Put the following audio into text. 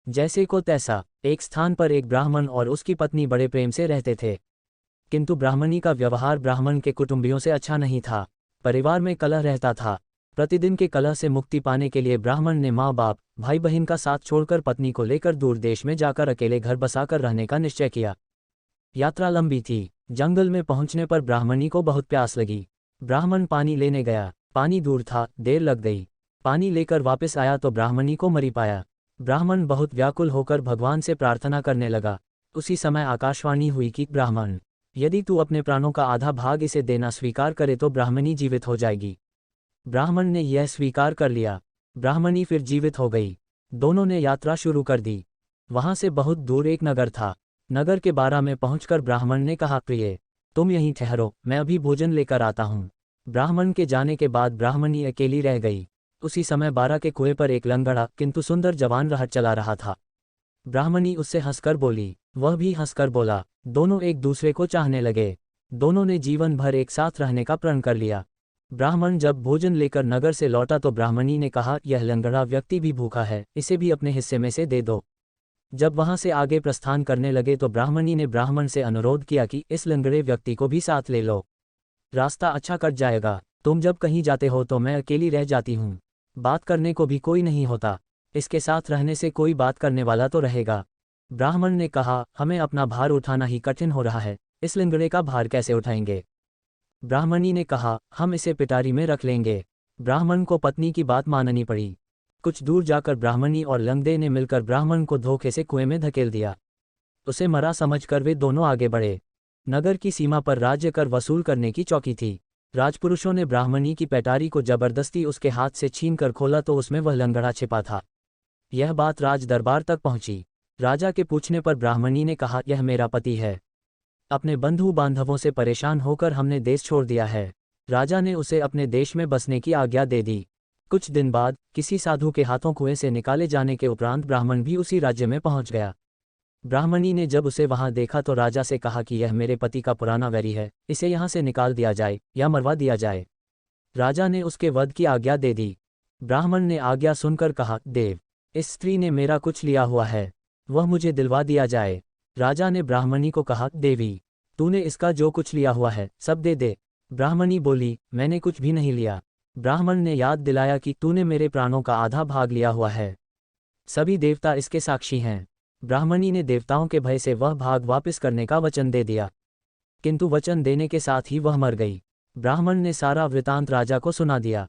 जैसे को तैसा। एक स्थान पर एक ब्राह्मण और उसकी पत्नी बड़े प्रेम से रहते थे, किंतु ब्राह्मणी का व्यवहार ब्राह्मण के कुटुंबियों से अच्छा नहीं था। परिवार में कलह रहता था। प्रतिदिन के कलह से मुक्ति पाने के लिए ब्राह्मण ने माँ बाप, भाई बहन का साथ छोड़कर पत्नी को लेकर दूर देश में जाकर अकेले घर बसाकर रहने का निश्चय किया। यात्रा लंबी थी। जंगल में पहुंचने पर ब्राह्मणी को बहुत प्यास लगी। ब्राह्मण पानी लेने गया। पानी दूर था, देर लग गई। पानी लेकर वापस आया तो ब्राह्मणी को मरी पाया। ब्राह्मण बहुत व्याकुल होकर भगवान से प्रार्थना करने लगा। उसी समय आकाशवाणी हुई कि ब्राह्मण, यदि तू अपने प्राणों का आधा भाग इसे देना स्वीकार करे तो ब्राह्मणी जीवित हो जाएगी। ब्राह्मण ने यह स्वीकार कर लिया। ब्राह्मणी फिर जीवित हो गई। दोनों ने यात्रा शुरू कर दी। वहां से बहुत दूर एक नगर था। नगर के बारा में पहुंचकर ब्राह्मण ने कहा, प्रिय, तुम यहीं ठहरो, मैं अभी भोजन लेकर आता हूँ। ब्राह्मण के जाने के बाद ब्राह्मणी अकेली रह गई। उसी समय बारा के कुएं पर एक लंगड़ा किंतु सुंदर जवान राह चला रहा था। ब्राह्मणी उससे हंसकर बोली, वह भी हंसकर बोला। दोनों एक दूसरे को चाहने लगे। दोनों ने जीवन भर एक साथ रहने का प्रण कर लिया। ब्राह्मण जब भोजन लेकर नगर से लौटा तो ब्राह्मणी ने कहा, यह लंगड़ा व्यक्ति भी भूखा है, इसे भी अपने हिस्से में से दे दो। जब वहां से आगे प्रस्थान करने लगे तो ब्राह्मणी ने ब्राह्मण से अनुरोध किया कि इस लंगड़े व्यक्ति को भी साथ ले लो, रास्ता अच्छा कट जाएगा। तुम जब कहीं जाते हो तो मैं अकेली रह जाती हूँ, बात करने को भी कोई नहीं होता, इसके साथ रहने से कोई बात करने वाला तो रहेगा। ब्राह्मण ने कहा, हमें अपना भार उठाना ही कठिन हो रहा है, इस लंगड़े का भार कैसे उठाएंगे। ब्राह्मणी ने कहा, हम इसे पिटारी में रख लेंगे। ब्राह्मण को पत्नी की बात माननी पड़ी। कुछ दूर जाकर ब्राह्मणी और लंगड़े ने मिलकर ब्राह्मण को धोखे से कुएं में धकेल दिया। उसे मरा समझकर वे दोनों आगे बढ़े। नगर की सीमा पर राज्य कर वसूल करने की चौकी थी। राजपुरुषों ने ब्राह्मणी की पैटारी को जबरदस्ती उसके हाथ से छीनकर खोला तो उसमें वह लंगड़ा छिपा था। यह बात राज दरबार तक पहुंची। राजा के पूछने पर ब्राह्मणी ने कहा, यह मेरा पति है। अपने बंधु बांधवों से परेशान होकर हमने देश छोड़ दिया है। राजा ने उसे अपने देश में बसने की आज्ञा दे दी। कुछ दिन बाद किसी साधु के हाथों कुएं से निकाले जाने के उपरांत ब्राह्मण भी उसी राज्य में पहुंच गया। ब्राह्मणी ने जब उसे वहां देखा तो राजा से कहा कि यह मेरे पति का पुराना वैरी है, इसे यहाँ से निकाल दिया जाए या मरवा दिया जाए। राजा ने उसके वध की आज्ञा दे दी। ब्राह्मण ने आज्ञा सुनकर कहा, देव, इस स्त्री ने मेरा कुछ लिया हुआ है, वह मुझे दिलवा दिया जाए। राजा ने ब्राह्मणी को कहा, देवी, तूने इसका जो कुछ लिया हुआ है सब दे दे। ब्राह्मणी बोली, मैंने कुछ भी नहीं लिया। ब्राह्मण ने याद दिलाया कि तूने मेरे प्राणों का आधा भाग लिया हुआ है, सभी देवता इसके साक्षी हैं। ब्राह्मणी ने देवताओं के भय से वह भाग वापस करने का वचन दे दिया, किंतु वचन देने के साथ ही वह मर गई। ब्राह्मण ने सारा वृतांत राजा को सुना दिया।